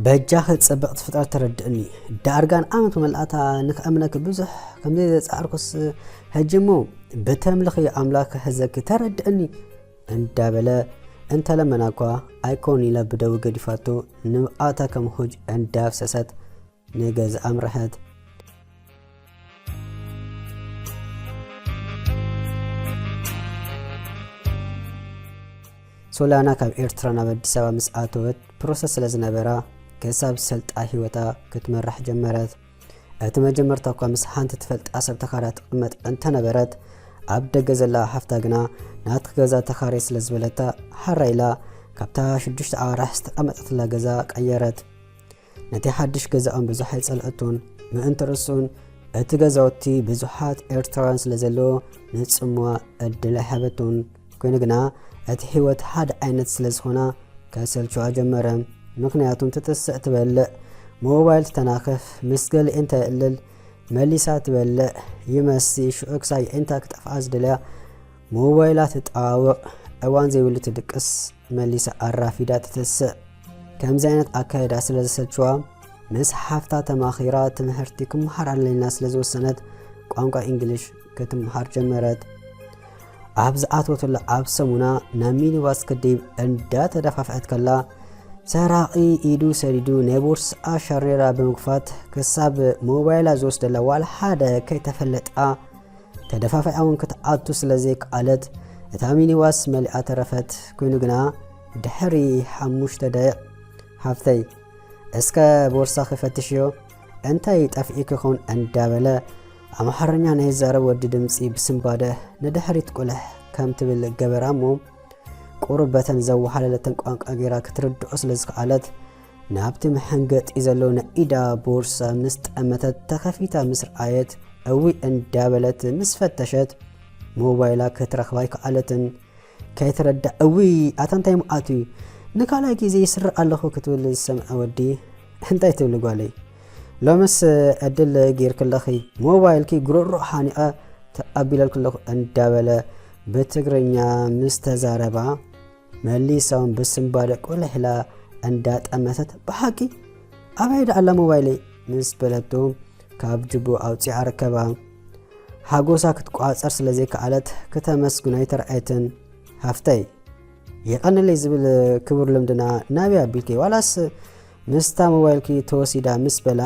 በጃህ ጽብቅ ፍጥረት ተረድእኒ ዳርጋን አመት መልአታ ንክአምነክ ብዙሕ ከምዚ ጻርኩስ ህጅሙ በተምልኽ አምላክ ህዘክ ተረድእኒ እንዳበለ እንተ ለመናኳ አይኮን ኢላ በደው ገዲፋቶ ንብአታ ከምሆጅ እንዳፍሰሰት ነገዝ አምረሃት ሶላና ካብ ኤርትራ ናብ አዲስ አበባ ምስአቶት ፕሮሰስ ስለዝነበራ ከሳብ ሰልጣ ህይወታ ክትመራሕ ጀመረት እቲ መጀመርታ እኳ ምስ ሓንቲ ትፈልጣ ሰብ ተኻራት ቅመጥ እንተ ነበረት ኣብ ደገ ዘላ ሓፍታ ግና ናት ገዛ ተኻሬ ስለዝበለታ ሓራይላ ካብታ 6 ኣዋርሕ ዝተቐመጠትላ ገዛ ቀየረት ነቲ ሓድሽ ገዛኦም ብዙሕ ኣይጸልአቱን ምእንቲ ርእሱን እቲ ገዛውቲ ብዙሓት ኤርትራውያን ስለዘለዎ ንጽምዋ ዕድል ኣይሃበቱን ኮይኑ ግና እቲ ህይወት ሓደ ዓይነት ስለዝኾና ከሰልችዋ ጀመረ ምክንያቱም ትትስዕ ትበልዕ ሞባይል ተናኸፍ ምስገል እንተ እልል መሊሳ ትበልዕ ይመሲ ሽዑክሳይ እንታ ክትጠፍኣ ዝደልያ ሞባይላት ትጣዋውቕ እዋን ዘይብሉ ትድቅስ መሊሳ ኣራፊዳ ትትስዕ ከምዚ ዓይነት ኣካይዳ ስለዝሰልችዋ ምስ ሓፍታ ተማኺራ ትምህርቲ ክምሃር ኣለና ስለዝወሰነት ቋንቋ እንግሊሽ ክትምሃር ጀመረት ኣብዚ ኣትወቱላ ኣብ ሰሙና ናብ ሚኒባስ ክዲብ እንዳተደፋፍዐት ከላ ሰራቂ ኢዱ ሰዲዱ ነቦርስ አሸሬራ በመግፋት ከሳብ ሞባይላ ዝወስደላ ዋላ ሓደ ከይተፈለጣ ተደፋፋውን ክትኣቱ ስለዘይ ቃለት እታ ሚኒባስ መልኣ ተረፈት ኮይኑ ግና ድሕሪ 5 ደቂቕ ሃፍተይ እስከ ቦርሳ ክፈትሽዮ እንታይ ጠፍኢክ ይኹን እንዳበለ ኣምሓርኛ ናይ ዘረብ ወዲ ድምፂ ብስምባደ ንድሕሪት ቁልሕ ከም ትብል ገበራሞ ቁርበተን ዘወሓለለተን ቋንቋ ጌራ ክትርድኦ ስለዝከኣለት ናብቲ መሐንገጢ ዘሎ ነኢዳ ቦርሳ ምስ ጠመተት ተኸፊታ ምስ ረኣየት እዊ እንዳበለት ምስ ፈተሸት ሞባይላ ክትረኽባ ይከኣለትን ከይትረዳእ እዊ ኣታ እንታይ መዓት እዩ ንካልኣይ ግዜ ይስርዕ ኣለኹ ክትብል ዝሰምዐ ወዲ እንታይ ትብል ጓለይ ሎምስ ዕድል ጌርክለኺ ሞባይልኪ ጉሮሮ ሓኒቐ ተኣቢለልክለኹ እንዳበለ በትግርኛ ምስ ተዛረባ መሊሳውን በስምባደ ቁልሕላ እንዳጠመተት ብሓቂ ኣባይዳ ኣላ ሞባይለይ ምስ በለቶ ካብ ጅቡ ኣውፂዓ ረከባ ሓጎሳ ክትቋፀር ስለዘይከኣለት ከተመስግና ይተረኣየትን ሃፍተይ የቐንለይ ዝብል ክቡር ልምድና ናብያ ቢልከ ዋላስ ምስታ ሞባይልኪ ተወሲዳ ምስ በላ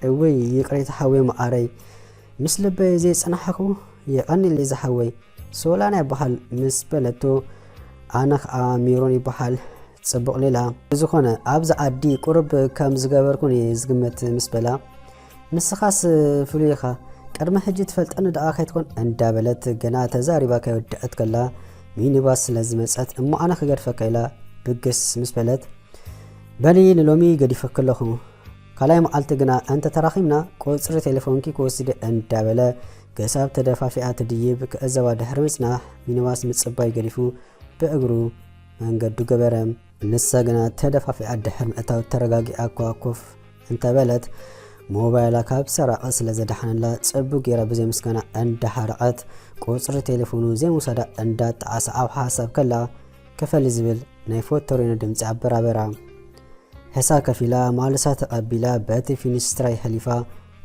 እወይ ይቅሬታ ሓወይ ማዓረይ ምስ ልበይ ዘይጸናሐኹ የቐንለይ ዝሓወይ ሶላና ይበሃል ምስ በለቶ ኣነ ከዓ ሚሮን ይበሃል ጽቡቕ ሌላ ዝኾነ ኣብዚ ዓዲ ቁርብ ከም ዝገበርኩን ዝግመት ምስ በላ ንስኻስ ፍሉይኻ ቀድመ ሕጂ ትፈልጠኒ ደኣ ከይትኮን እንዳበለት ገና ተዛሪባ ከይወድአት ከላ ሚኒባስ ስለዝመፀት እሞ ኣነ ክገድፈካ ኢላ ብግስ ምስ በለት በሊ ንሎሚ ገዲፈክ ኣለኹ ካልኣይ መዓልቲ ግና እንተ ተራኺምና ቁፅሪ ቴሌፎንኪ ክወስድ እንዳበለ ገሳብ ተደፋፊኣ ትድይብ ክእዘባ ድሕሪ ምጽናሕ ሚኒባስ ምጽባይ ገዲፉ በእግሩ መንገዱ ገበረ ንሳ ግና ተደፋፊኣ ድሕሪ ምእታው ተረጋጊኣ ኮፍ እንተበለት ሞባይላ ካብ ሰራቐ ስለዘደሓነላ ጽቡቕ ጌራ ብዘይ ምስጋና እንዳሓረቐት ቁፅሪ ቴሌፎኑ ዘይምውሳዳ እንዳጣዓሳ ኣብ ሓሳብ ከላ ከፈሊ ዝብል ናይ ፎቶሪኖ ድምፂ ኣበራበራ ሕሳብ ከፊላ ማልሳ ተቐቢላ በቲ ፊኒስትራይ ሕሊፋ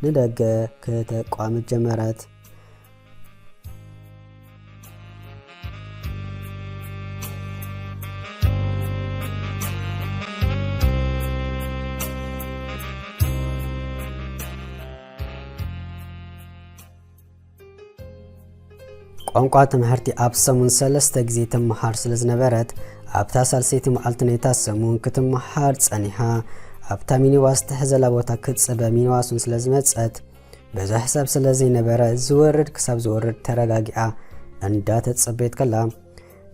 ንደገ ከተቋምት ጀመረት ቋንቋ ትምህርቲ ኣብ ሰሙን 3 ግዜ ትምሃር ስለዝነበረት ኣብታ ሳልሰይቲ መዓልቲ ነታ ሰሙን ክትምሃር ጸኒሓ ኣብታ ሚኒባስ ትሕዘላ ቦታ ክትጽበ ሚኒባሱን ስለዝመጸት በዛ ሕሳብ ስለዘይነበረ ዝወርድ ክሳብ ዝወርድ ተረጋጊኣ እንዳተጸበየት ከላ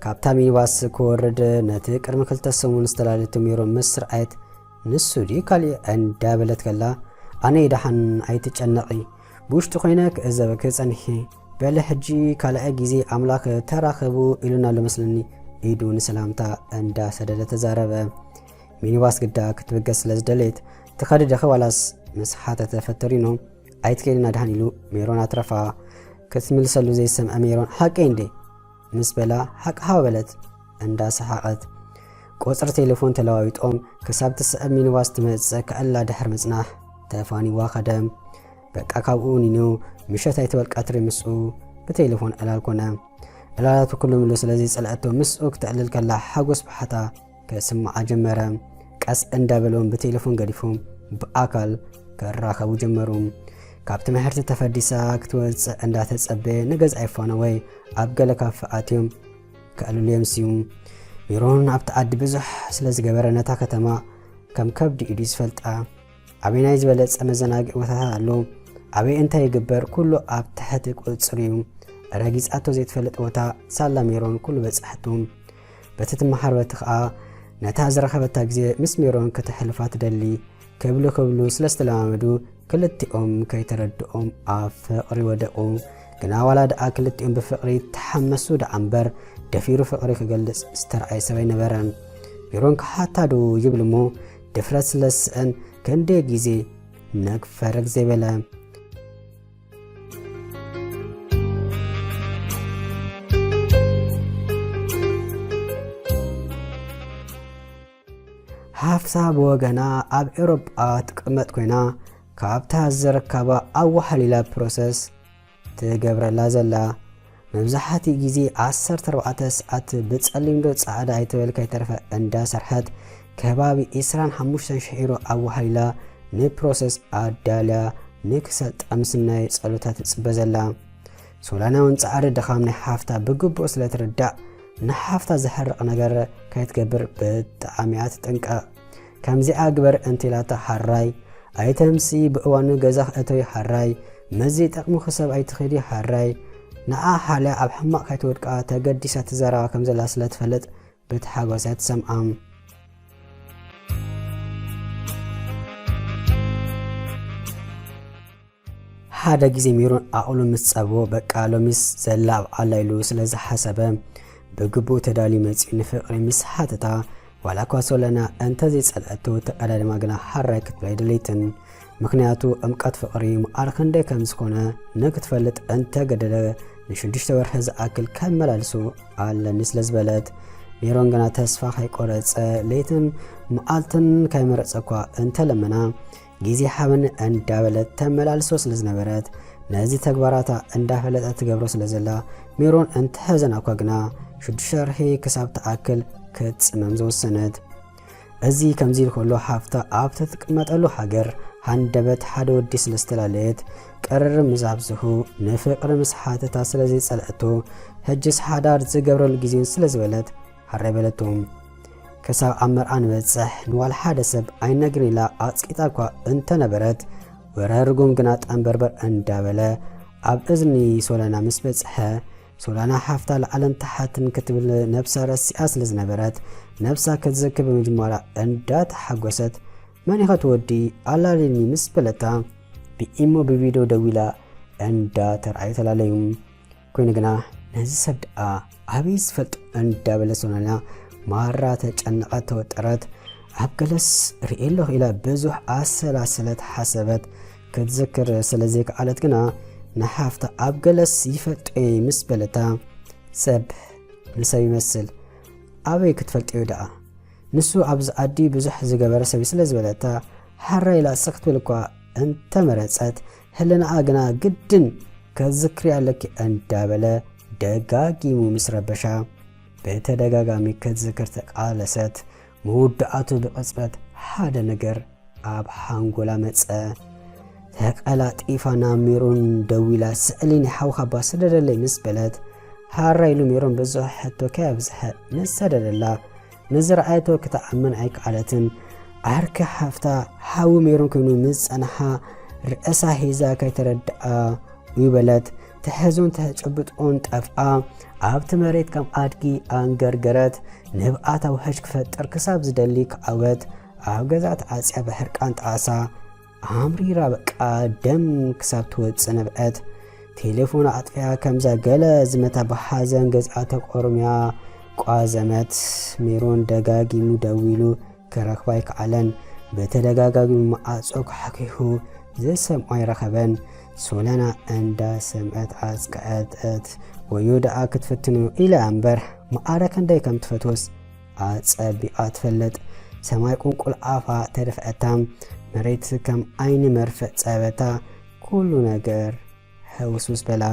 ካብታ ሚኒባስ ክወርድ ነቲ ቅድሚ 2 ሰሙን ዝተላለቱ ሚሮ ምስ ረኣየት ንሱ ዲ ካልእ እንዳበለት ከላ ኣነ ይዳሓን ኣይትጨነቂ ብውሽጢ ኮይነ ክእዘበክ ጸኒሒ በለ ሕጂ ካልኣይ ግዜ ኣምላኽ ተራኸቡ ኢሉና ለመስለኒ ኢዱ ንሰላምታ እንዳ ሰደደ ተዛረበ ሚኒባስ ግዳ ክትብገስ ስለዝደለየት ትኸድደኸ ዋላስ ምስ ሓተተ ፈተሪኖ ኣይትከይድና ድሓን ኢሉ ሜሮን ኣትረፋ ክትምልሰሉ ዘይሰምዐ ሜሮን ሓቀይ እንዴ ምስ በላ ሓቅሓ በለት እንዳ ሰሓቐት ቁፅሪ ቴሌፎን ተለዋዊጦም ክሳብ ትስዕብ ሚኒባስ ትመጽእ ከኣላ ድሕር ምጽናሕ ተፋኒዋ ኸደም በቃ ካብኡ ኒኑ ምሸት ኣይተበልቃትሪ ምስኡ ብቴሌፎን ዕላል ኮነ ዕላላቱ ኩሉ ምሉ ስለዚ ጸልአቶ ምስኡ ክትዕልል ከላ ሓጎስ ባሓታ ከስማዓ ጀመረ ቀስ እንዳበሎም ብቴሌፎን ገዲፎም ብኣካል ከራኸቡ ጀመሩ ካብቲ ምሕርቲ ተፈዲሳ ክትወፅእ እንዳተጸበየ ንገዛ ኣይፋነ ወይ ኣብ ገለ ካፌ ኣትዮም ከዕልሉ የምስዩ ሚሮን ኣብቲ ዓዲ ብዙሕ ስለ ዝገበረ ነታ ከተማ ከም ከብዲ ኢዱ ዝፈልጣ ኣበይ ናይ ዝበለጸ መዘናግዒ ቦታታት ኣሎ ኣበይ እንታይ ይግበር ኩሉ ኣብ ትሕቲ ቁፅሪ እዩ ረጊጻቶ ዘይትፈልጥ ቦታ ሳላ ሚሮን ኩሉ በጽሕቱ በቲ ትመሓርበቲ ከዓ ነታ ዝረኸበታ ግዜ ምስ ሚሮን ክትሕልፋ ትደሊ ክብሉ ስለ ዝተለማመዱ ክልቲኦም ከይተረድኦም ኣብ ፍቕሪ ወደቑ ግና ዋላ ደኣ ክልቲኦም ብፍቕሪ ተሓመሱ ደኣ እምበር ደፊሩ ፍቕሪ ክገልጽ ዝተረኣየ ሰብ ኣይነበረን ሚሮን ክሓታዱ ይብል እሞ ድፍረት ስለዝስአን ክንደይ ግዜ ነግፈረግ ዘይበለ ሃፍታ ብወገና ኣብ ኤውሮጳ ትቅመጥ ኮይና ካብታ ዝረከባ ኣዋሓሊላ ፕሮሰስ ትገብረላ ዘላ መብዛሕትኡ ግዜ 14 ሰዓት ብጸሊም ዶ ጻዕዳ ኣይተበልካ ይተርፈ እንዳሰርሐት ከባቢ 25,000 ዩሮ ኣዋሓሊላ ንፕሮሰስ ኣዳልያ ንክሰልጣ ምስናይ ጸሎታት ትጽበዘላ ሶላናውን ጻዕሪ ድኻም ናይ ሓፍታ ብግቡእ ስለትርዳእ ንሓፍታ ዝሕርቕ ነገር ከይትገብር ብጣዕሚያ ትጥንቀቕ ከምዚኣ ግበር እንቲላታ ሓራይ ኣይተምሲ ብእዋኑ ገዛ እተይ ሓራይ መዚ ጠቕሙ ክሰብ ኣይትኸዲ ሓራይ ንኣ ሓልያ ኣብ ሕማቕ ከይትወድቃ ተገዲሳ ትዘረባ ከም ዘላ ስለትፈልጥ ብትሓጎሳ ትሰምዓ ሓደ ግዜ ሚሮን ኣቕሉ ምስ ጸብዎ በቃ ሎሚስ ዘላ ኣብዓላ ኢሉ ስለ ዝሓሰበ ብግቡእ ተዳልዩ መጺኡ ንፍቕሪ ምስ ሓተታ ዋላ እኳ ሶለና እንተዘይጸልአቶ ተቐዳድማ ግና ሓራይ ክትብላ ኣይደለይትን ምክንያቱ ዕምቀት ፍቕሪ መዓር ክንደይ ከም ዝኾነ ንክትፈልጥ እንተገደደ ን6 ወርሒ ዝኣክል ከመላልሱ ኣለኒ ስለ ዝበለት ሚሮን ግና ተስፋ ከይቆረፀ ለይትን መዓልትን ከይመረፀ እኳ እንተለመና ግዜ ሓበን እንዳበለት ተመላልሶ ስለ ዝነበረት ነዚ ተግባራታ እንዳፈለጠት ትገብሮ ስለ ዘላ ሚሮን እንተሕዘና እኳ ግና 6 ወርሒ ክሳብ ተኣክል ክትጽመም ዝወሰነት እዚ ከምዚ ኢልከሎ ሓፍታ ኣብ ትቅመጠሉ ሃገር ሃንደበት ሓደ ወዲ ስለ ዝተላለየት ቅርርብ ምዛብዝሁ ንፍቕሪ ምስ ሓተታ ስለ ዘይጸልአቶ ሕጅስ ሓዳር ዝገብረሉ ግዜን ስለ ዝበለት ሓራይ በለቶም ክሳብ ኣብ መርዓ ንበጽሕ ንዋል ሓደ ሰብ ኣይነግርን ኢላ ኣጽቂጣ እኳ እንተነበረት ወረርጉም ግና ጠንበርበር እንዳበለ ኣብ እዝኒ ሶላና ምስ በጽሐ ሶላና ሓፍታ ለዓለን ተሓትን ክትብል ነብሳ ረሲኣ ስለ ዝነበረት ነብሳ ክትዝክር ብምጅማራ እንዳተሓጐሰት መን ኢኻ ትወዲ ኣላልኒ ምስ በለታ ብኢሞ ብቪድዮ ደዊላ እንዳተረኣዩ ተላለዩ ኮይኑ ግና ነዚ ሰብ ደኣ ኣበይ ዝፈልጦ እንዳበለ ሶላና ማራ ተጨነቐት ተወጠረት ኣብ ገለስ ርእየለኹ ኢላ ብዙሕ ኣሰላሰለት ሓሰበት ክትዝክር ስለዘይከኣለት ግና ንሓፍታ ኣብ ገለስ ይፈልጦ ምስ በለታ ሰብ ንሰብ ይመስል ኣበይ ክትፈልጥዮ ደኣ ንሱ ኣብዚ ዓዲ ብዙሕ ዝገበረ ሰብ ስለ ዝበለታ ሓራይ ኢላ ስኽ ክትብል እኳ እንተመረፀት ህልናኣ ግና ግድን ከዝክሪ ኣለኪ እንዳበለ ደጋጊሙ ምስ ረበሻ በተደጋጋሚ ክትዝክር ተቃለሰት መውድኣቱ ብቕፅበት ሓደ ነገር ኣብ ሓንጎላ መፀ ተቀላጢፋ ናብ ሚሮን ደዊላ ስእሊ ናይ ሓውካ ባ ስደደለይ ምስ በለት ሓራይ ኢሉ ሚሮን ብዙሕ ሕቶ ከየብዝሐ ንሰደደላ ንዝረኣየቶ ክትኣምን ኣይከኣለትን ዓርኪ ሓፍታ ሓዊ ሚሮን ኮይኑ ምስ ጸንሓ ርእሳ ሒዛ ከይተረድኣ ይበለት ትሕዞን ተጨብጦን ጠፍኣ ኣብቲ መሬት ከም ኣድጊ ኣንገርገረት ንብኣታ ውሕጅ ክፈጥር ክሳብ ዝደሊ ክዓወት ኣብ ገዛት ዓፅያ ብሕርቃን ጣሳ ኣምሪራ በቃ ደም ክሳብ ትወፅእ ነብዐት ቴሌፎን ኣጥፍያ ከምዛ ገለ ዝመታ ብሓዘን ገዝኣ ተቆርምያ ቋዘመት ሚሮን ደጋጊሙ ደዊሉ ክረኽባ ይከኣለን በተደጋጋሚ ማዓጾ ክሓኪሑ ዝሰምዖ ይረኸበን ሶላና እንዳሰምዐት ኣጽቀዐት ወዮ ደኣ ክትፈትኑ ኢላ እምበር መዓረ ክንደይ ከም ትፈትወስ ኣጸቢኣ ትፈልጥ ሰማይ ቁንቁል ኣፋ ተደፍአታ መሬት ከም ዓይኒ መርፍእ ጸበታ ኩሉ ነገር ህውስውስ በላ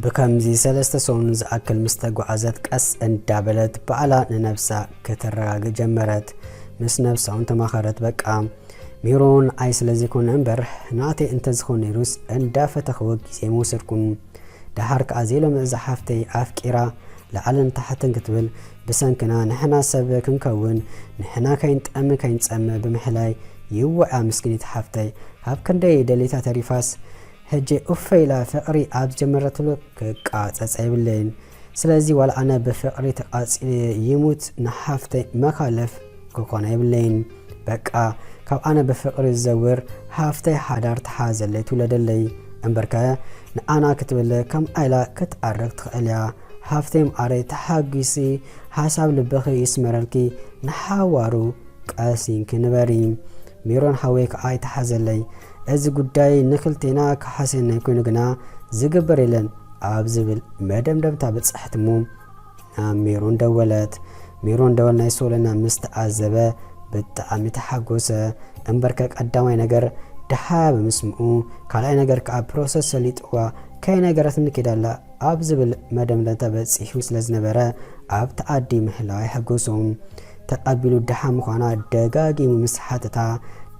بكمز سلسة سون زأكل مستقعزت قس اندابلت بعلا نفسا كتراغ جمرت مس نفسا انت ماخرت بقى ميرون عيس لزيكون انبر ناتي انتزخون نيروس اندافة تخوك زيمو سركون دهارك عزيلو مزحفتي افكيرا لعلن تحتن كتبل بسانكنا نحنا سبكن كون نحنا كاينت كاينت ام بمحلاي يوعى مسكني تحفتي هاب كندي دليتا تريفاس هجي أفيلا فقري عاد جمرتلو كقاص صايبلين سلازي ولا انا بفقري تقاص يموت نحفتي مخالف كوكون يبلين بقى كاب انا بفقري الزور حفتي حدار تحازلي تولدلي انبركا انا كتبل كم ايلا كتعرق تخليا حفتي ماري تحاغيسي حساب لبخي يسمرلكي نحاوارو قاسين كنبري ميرون حويك اي تحازلي از ጉዳይ ንክልቴና ከሐሰን ይኮን ግና ዝግበር የለን አብዝብል መደምደም ታበጽሕትሙ ሚሮን ደወልና ይሶለና ምስተአዘበ በጣም ተሐጎሰ እንበርከ ቀዳማይ ነገር ደሃ በመስምኡ ካላይ ነገር ከፕሮሰስ ሰሊጥዋ ካይ ነገራት ንከዳላ አብዝብል መደምደም ታበጽሑ ስለዝነበረ አብ ተአዲ ምህላይ ሐጎሶም ተቀቢሉ ደሃ ምዃና ደጋጊሙ መስሐተታ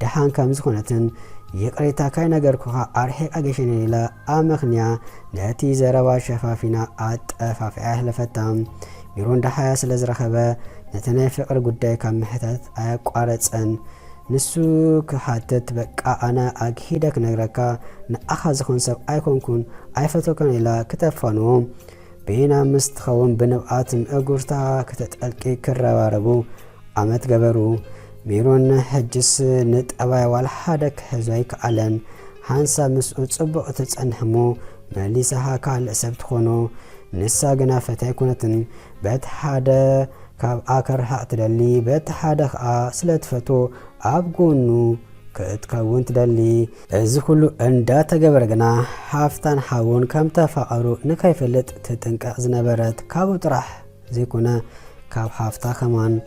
ደሃን ከም ዝኾነትን يقريتا كاي نجر كوها أرحيق أجيشني لا أمخنيا نأتي زربا شفافينا أفاف أهل فتام ميرون دحايا سلزرخبا نتناي فقر قداي كام محتات أيق أرتسن نسو كحاتت بقى أنا أكيدك نجركا نأخذ خنسب أيكون كون أيفتو كان إلا كتفانو بينا مستخون بنبقاتم أقورتا كتتألقي كراباربو أمت قبرو ميرون حجس نتأباي والحادك هزايك علن حانسا مسؤول صبق تتصنحمو ماليسها كال أسبت خونو نسا قنا فتاكونتن بات حادا كاب آكر حق تدلي بات حادا خا سلت فتو أبقونو كتكون تدلي ازخلو اندا تقبرقنا حافتان حاون كم تفاقرو نكيفلت تتنكا زنبرت كابو ترح زيكونا كاب حافتا خمان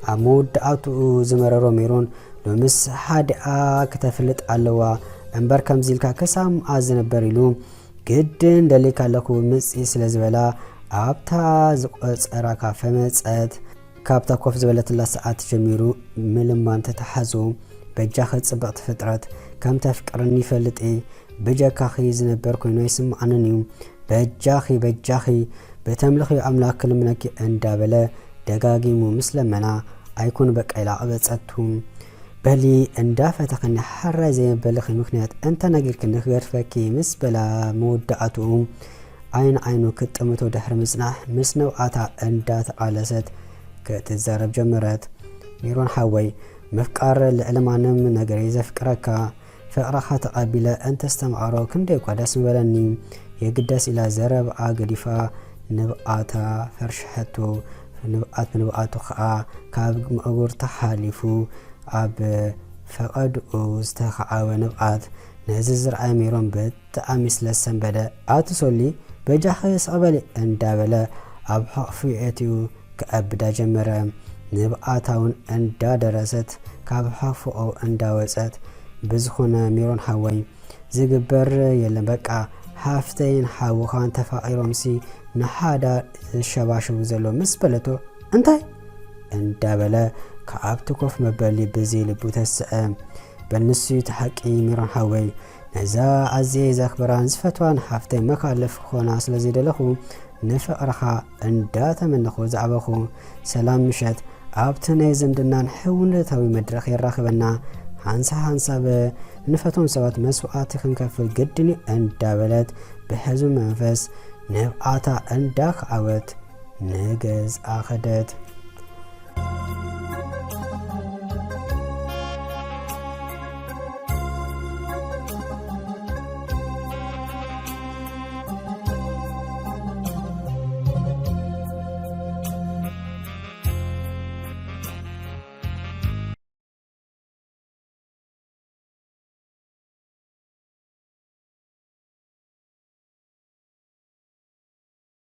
أمود أتو زمررو ميرون لمس حد كتفلت علوا أمبر كم زيلكا كسام أزن بريلو جدًا دليك لكو مس إسلازبلا أبتا زقص أراكا فمت كابتا كوف زبلت الله ساعات جميرو ملمان تتحزو بجاخد سبقت فترات كم تفكرني فلت إيه بجاكاخي زنبر كوينو يسم عننيو بجاخي بتملخي أملاك كلمناكي اندابلا دقاقيمو مسلمنا أيكون بك إلى أبتسأتهم بلي اندافتقني حرى زي بلخي مخنيات أنت نقيرك نخير فكي مس بلا مودعتهم عينو كتمتو دحر مسنو آتا اندات عالست كتزارب جمرات ميرون حوي مفكار العلمانم نقري زفكركا فقرخة تقابلة أنت استمعرو كندي قدس مبلني يقدس إلى زرب آقدفا نبقاتا فرشحتو نبقات بنبقاتو خا كاب مأغور تحاليفو عب فقد استخعاو نبقات نززر عاميرون بتأميس لسن بدا آتسولي بجاخي صعبالي اندابلا عب حقفياتيو كأبدا جمرا نبقاتاون اندا درست كاب حقفو اندا وزات بزخونا ميرون حواي زيقبر يلن بقى حافتين حاوخان تفاقيرومسي نحادا الشباشو زلو مسبلتو انتاي اندابلا كعبتكوف مبالي بزي لبو تسأم بالنسو تحقي ميرون حواي نزا عزيز اخبران زفتوان حافتين مكالف خوناس لزيد لخو نفقرخا انداتا من نخو زعبخو سلام مشت عبتنا يزمدنا نحون تاوي مدرخ يراخبنا حانسا نفتون سوات مسوعات خنكفل قدني اندابلت بحزو منفس نبعاتا انداخ عوت نجز آخدت